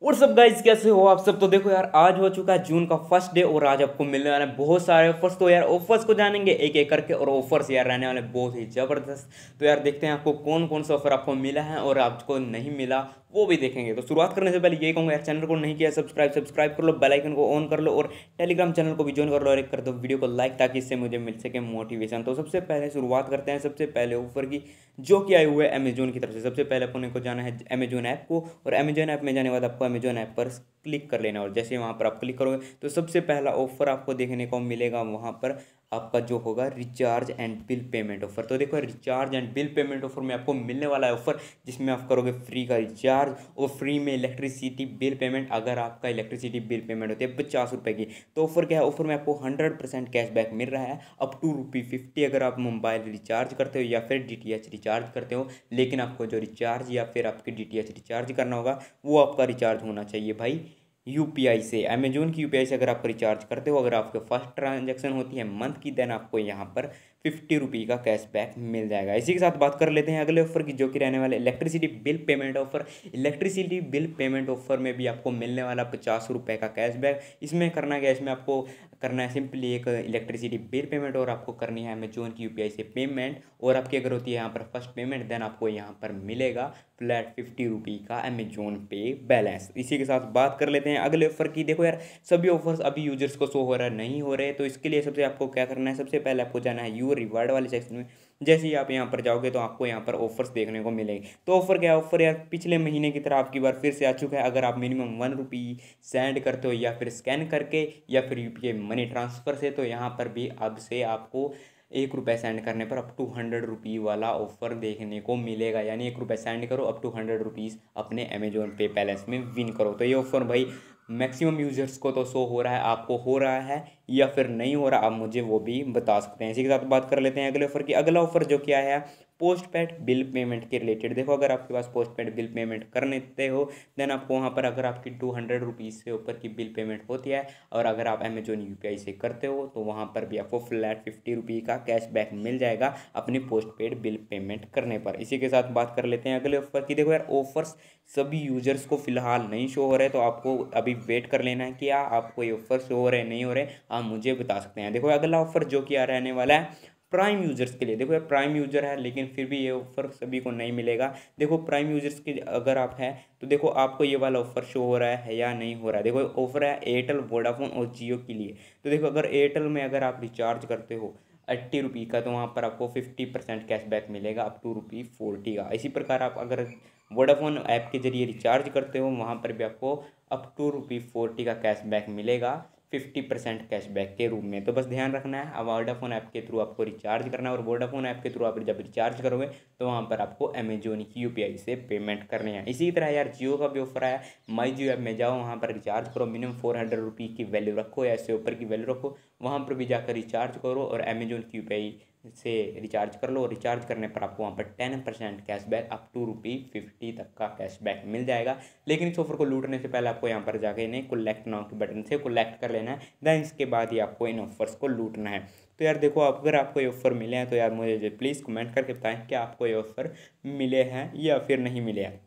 WhatsApp guys, कैसे हो आप सब। तो देखो यार, आज हो चुका है जून का फर्स्ट डे और आज आपको मिलने वाले हैं बहुत सारे ऑफर्स। तो यार ऑफर्स को जानेंगे एक एक करके और ऑफर्स यार रहने वाले बहुत ही जबरदस्त। तो यार देखते हैं आपको कौन कौन सा ऑफर आपको मिला है और आपको नहीं मिला वो भी देखेंगे। तो शुरुआत करने से पहले यही कहूँगा यार, चैनल को नहीं किया सब्सक्राइब कर लो, बेल आइकन को ऑन कर लो और टेलीग्राम चैनल को भी ज्वाइन कर लो और एक कर दो वीडियो को लाइक, ताकि इससे मुझे मिल सके मोटिवेशन। तो सबसे पहले शुरुआत करते हैं सबसे पहले ऑफर की, जो कि आए हुए है अमेजोन की तरफ से। सबसे पहले अपने को जाना है अमेजोन ऐप को, और अमेजोन ऐप में जाने के बाद आपको अमेजोन ऐप पर क्लिक कर लेना। और जैसे वहाँ पर आप क्लिक करोगे तो सबसे पहला ऑफर आपको देखने को मिलेगा वहाँ पर आपका जो होगा recharge and bill payment offer. तो देखो recharge and bill payment offer में आपको मिलने वाला है ऑफर, जिसमें आप करोगे फ्री का रिचार्ज और फ्री में इलेक्ट्रिसिटी बिल पेमेंट। अगर आपका इलेक्ट्रिसिटी बिल पेमेंट होती है 50 रुपये की, तो ऑफर क्या है, ऑफर में आपको 100% कैशबैक मिल रहा है अप टू ₹50 अगर आप मोबाइल रिचार्ज करते हो या फिर DTH रिचार्ज करते हो। लेकिन आपको जो रिचार्ज या फिर आपके DTH रिचार्ज करना होगा वो आपका रिचार्ज होना चाहिए भाई यूपीआई से, अमेजोन की यूपीआई से। अगर आप रिचार्ज करते हो, अगर आपके फर्स्ट ट्रांजैक्शन होती है मंथ की, देन आपको यहाँ पर ₹50 का कैशबैक मिल जाएगा। इसी के साथ बात कर लेते हैं अगले ऑफर की, जो कि रहने वाले electricity bill payment offer. Electricity bill payment offer में भी आपको मिलने वाला ₹50 का कैशबैक। इसमें करना क्या है, इसमें आपको करना है सिंपली एक इलेक्ट्रिसिटी बिल पेमेंट और आपको करनी है अमेजोन की यूपीआई से पेमेंट। और आपकी अगर होती है यहाँ पर फर्स्ट पेमेंट, देन आपको यहाँ पर मिलेगा फ्लैट ₹50 का अमेजोन पे बैलेंस। इसी के साथ बात कर लेते हैं अगले ऑफर की। देखो यार, सभी ऑफर्स अभी यूजर्स को शो हो रहा है नहीं हो रहे, तो इसके लिए सबसे आपको क्या करना है, सबसे पहले आपको जाना है यू रिवार्ड वाले सेक्शन में। जैसे ही आप यहाँ पर जाओगे तो आपको यहाँ पर ऑफर्स देखने को मिलेंगे। तो ऑफर क्या है, ऑफर यार पिछले महीने की तरह आपकी बार फिर से आ चुका है। अगर आप मिनिमम ₹1 सेंड करते हो या फिर स्कैन करके या फिर यूपीआई मनी ट्रांसफ़र से, तो यहाँ पर भी अब से आपको ₹1 सेंड करने पर अप टू ₹100 वाला ऑफर देखने को मिलेगा। यानी ₹1 सेंड करो, अप टू ₹100 अपने अमेजोन पे बैलेंस में विन करो। तो ये ऑफर भाई मैक्सिमम यूजर्स को तो शो हो रहा है, आपको हो रहा है या फिर नहीं हो रहा, आप मुझे वो भी बता सकते हैं। इसी के साथ बात कर लेते हैं अगले ऑफर की। अगला ऑफर जो क्या है, पोस्ट पेड बिल पेमेंट के रिलेटेड। देखो, अगर आपके पास पोस्ट पेड बिल पेमेंट कर लेते हो, देन आपको वहाँ पर अगर आपकी ₹200 से ऊपर की बिल पेमेंट होती है और अगर आप अमेजोन यूपीआई से करते हो, तो वहाँ पर भी आपको फ्लैट ₹50 का कैशबैक मिल जाएगा अपनी पोस्ट पेड बिल पेमेंट करने पर। इसी के साथ बात कर लेते हैं अगले ऑफर की। देखो यार, ऑफर्स सभी यूजर्स को फिलहाल नहीं शो हो रहे, तो आपको अभी वेट कर लेना है कि आपको ये ऑफर शो हो रहे नहीं हो रहे, आप मुझे बता सकते हैं। देखो अगला ऑफर जो कि आ रहने वाला है प्राइम यूजर्स के लिए। देखो यार, प्राइम यूजर है लेकिन फिर भी ये ऑफर सभी को नहीं मिलेगा। देखो प्राइम यूजर्स के अगर आप हैं तो देखो आपको ये वाला ऑफर शो हो रहा है या नहीं हो रहा है। देखो ऑफर है एयरटेल, वोडाफोन और जियो के लिए। तो देखो, अगर एयरटेल में अगर आप रिचार्ज करते हो ₹80 का, तो वहाँ पर आपको 50% कैशबैक मिलेगा अप टू ₹40 का। इसी प्रकार आप अगर वोडाफोन ऐप के जरिए रिचार्ज करते हो, वहाँ पर भी आपको अप टू ₹40 का कैशबैक मिलेगा 50% कैशबैक के रूप में। तो बस ध्यान रखना है, अब वोडाफोन ऐप के थ्रू आपको रिचार्ज करना है और वोडाफोन ऐप के थ्रू आप जब रिचार्ज करोगे तो वहाँ पर आपको अमेजोन की यूपीआई से पेमेंट करनी है। इसी तरह यार जियो का भी ऑफर है, माई जियो ऐप में जाओ, वहाँ पर रिचार्ज करो, मिनिमम ₹400 की वैल्यू रखो या इससे ऊपर की वैल्यू रखो, वहाँ पर भी जाकर रिचार्ज करो और अमेजोन की यूपीआई से रिचार्ज कर लो। और रिचार्ज करने पर आपको वहाँ पर 10% कैशबैक अप टू ₹50 तक का कैशबैक मिल जाएगा। लेकिन इस ऑफर को लूटने से पहले आपको यहाँ पर जाके इन्हें कलेक्ट नाउ के बटन से कलेक्ट कर लेना है, देन इसके बाद ही आपको इन ऑफर्स को लूटना है। तो यार देखो, अगर आपको ये ऑफर मिले हैं तो यार मुझे प्लीज़ कमेंट करके बताएं कि आपको ये ऑफर मिले हैं या फिर नहीं मिले हैं।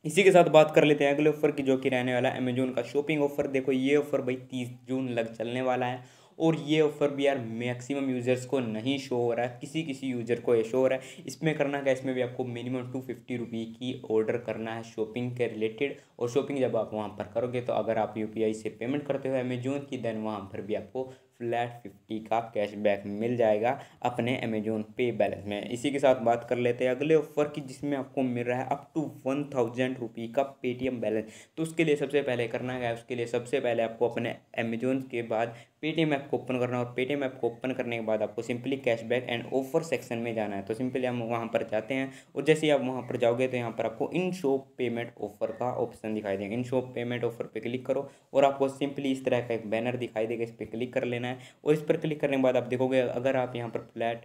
इसी के साथ बात कर लेते हैं अगले ऑफर की, जो कि रहने वाला है अमेजोन का शॉपिंग ऑफर। देखो ये ऑफर भाई 30 जून लग चलने वाला है और ये ऑफर भी यार मैक्सिमम यूजर्स को नहीं शो हो रहा है, किसी किसी यूजर को ये शो हो रहा है। इसमें करना क्या, इसमें भी आपको मिनिमम ₹250 की ऑर्डर करना है शॉपिंग के रिलेटेड। और शॉपिंग जब आप वहाँ पर करोगे, तो अगर आप यूपीआई से पेमेंट करते हो अमेजोन की, देन वहाँ पर भी आपको फ्लैट 50 का कैशबैक मिल जाएगा अपने अमेजोन पे बैलेंस में। इसी के साथ बात कर लेते हैं अगले ऑफर की, जिसमें आपको मिल रहा है अप टू ₹1000 का पेटीएम बैलेंस। तो उसके लिए सबसे पहले करना है, उसके लिए सबसे पहले आपको अपने अमेजोन के बाद पेटीएम ऐप को ओपन करना है और पेटीएम ऐप को ओपन करने के बाद आपको simply cashback and offer section में जाना है। तो सिंपली हम वहाँ पर जाते हैं और जैसे ही आप वहाँ पर जाओगे तो यहाँ पर आपको इन शॉप पेमेंट ऑफर का ऑप्शन दिखाई देगा। इन शॉप पेमेंट ऑफर पे क्लिक करो और आपको सिंपली इस तरह का एक बैनर दिखाई देगा, इस पर क्लिक कर लेना है। और इस पर क्लिक करने के बाद आप देखोगे, अगर आप यहाँ पर फ्लैट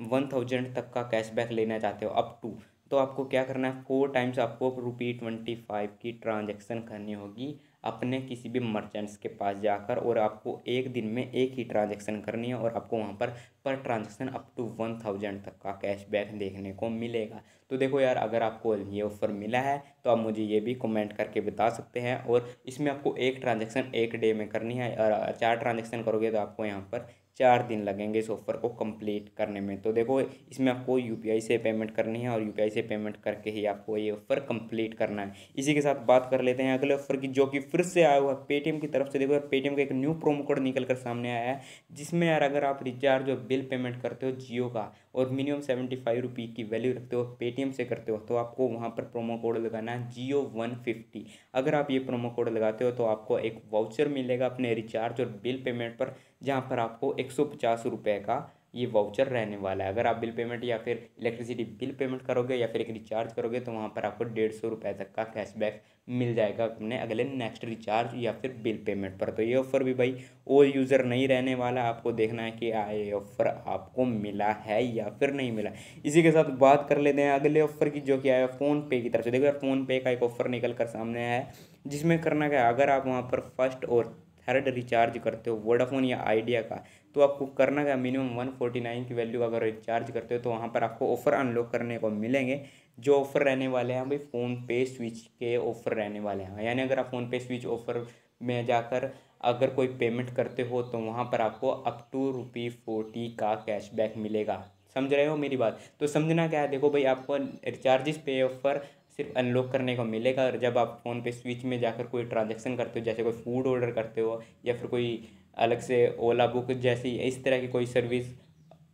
1000 तक का कैशबैक लेना चाहते हो अप टू, तो आपको क्या करना है, 4 टाइम्स आपको ₹25 की ट्रांजैक्शन करनी होगी अपने किसी भी मर्चेंट्स के पास जाकर, और आपको एक दिन में एक ही ट्रांजैक्शन करनी है, और आपको वहाँ पर ट्रांजैक्शन अप टू 1000 तक का कैशबैक देखने को मिलेगा। तो देखो यार, अगर आपको ये ऑफ़र मिला है तो आप मुझे ये भी कमेंट करके बता सकते हैं। और इसमें आपको एक ट्रांजैक्शन एक डे में करनी है, और 4 ट्रांजैक्शन करोगे तो आपको यहाँ पर 4 दिन लगेंगे इस ऑफ़र को कंप्लीट करने में। तो देखो, इसमें आपको यूपीआई से पेमेंट करनी है, और यूपीआई से पेमेंट करके ही आपको ये ऑफ़र कंप्लीट करना है। इसी के साथ बात कर लेते हैं अगले ऑफ़र की, जो कि फिर से आया हुआ है पेटीएम की तरफ से। देखो यार, पेटीएम का एक न्यू प्रोमो कोड निकल कर सामने आया है, जिसमें यार अगर आप रिचार्ज और बिल पेमेंट करते हो जियो का, और मिनिमम 75 रुपये की वैल्यू रखते हो, पेटीएम से करते हो, तो आपको वहाँ पर प्रोमो कोड लगाना है Jio150। अगर आप ये प्रोमो कोड लगाते हो तो आपको एक वाउचर मिलेगा अपने रिचार्ज और बिल पेमेंट पर, जहाँ पर आपको 150 रुपये का ये वाउचर रहने वाला है। अगर आप बिल पेमेंट या फिर इलेक्ट्रिसिटी बिल पेमेंट करोगे या फिर एक रिचार्ज करोगे, तो वहाँ पर आपको 150 रुपये तक का कैशबैक मिल जाएगा अपने अगले नेक्स्ट रिचार्ज या फिर बिल पेमेंट पर। तो ये ऑफ़र भी भाई ओल्ड यूज़र नहीं रहने वाला, आपको देखना है कि ये ऑफ़र आपको मिला है या फिर नहीं मिला। इसी के साथ बात कर लेते हैं अगले ऑफ़र की, जो कि आया फ़ोनपे की तरफ से। देखो यार, फ़ोनपे का एक ऑफ़र निकल कर सामने आया है, जिसमें करना क्या है, अगर आप वहाँ पर फर्स्ट और थर्ड रिचार्ज करते हो वोडाफोन या आइडिया का, तो आपको करना क्या, मिनिमम 149 की वैल्यू अगर रिचार्ज करते हो तो वहाँ पर आपको ऑफ़र अनलॉक करने को मिलेंगे। जो ऑफ़र रहने वाले हैं भाई, फ़ोनपे स्विच के ऑफ़र रहने वाले हैं। यानी अगर आप फ़ोनपे स्विच ऑफ़र में जाकर अगर कोई पेमेंट करते हो, तो वहाँ पर आपको अप टू ₹40 का कैशबैक मिलेगा। समझ रहे हो मेरी बात? तो समझना क्या है, देखो भाई, आपको रिचार्जेस पे ऑफ़र सिर्फ अनलॉक करने को मिलेगा, और जब आप फ़ोन पे स्विच में जाकर कोई ट्रांजैक्शन करते हो, जैसे कोई फूड ऑर्डर करते हो या फिर कोई अलग से ओला बुक जैसी इस तरह की कोई सर्विस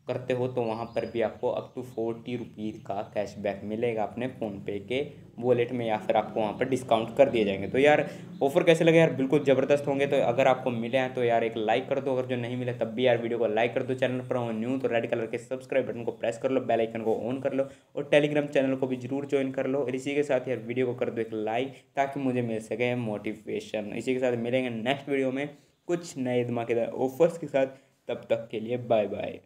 करते हो, तो वहाँ पर भी आपको अप टू ₹40 का कैशबैक मिलेगा अपने फ़ोनपे के वॉलेट में, या फिर आपको वहाँ पर डिस्काउंट कर दिए जाएंगे। तो यार, ऑफ़र कैसे लगे यार, बिल्कुल ज़बरदस्त होंगे। तो अगर आपको मिले हैं तो यार एक लाइक कर दो, अगर जो नहीं मिले तब भी यार वीडियो को लाइक कर दो। चैनल पर हो न्यू तो रेड कलर के सब्सक्राइब बटन को प्रेस कर लो, बेल आइकन को ऑन कर लो, और टेलीग्राम चैनल को भी जरूर ज्वाइन कर लो। और इसी के साथ यार वीडियो को कर दो एक लाइक, ताकि मुझे मिल सके मोटिवेशन। इसी के साथ मिलेंगे नेक्स्ट वीडियो में कुछ नए धमाकेदार ऑफर्स के साथ। तब तक के लिए बाय बाय।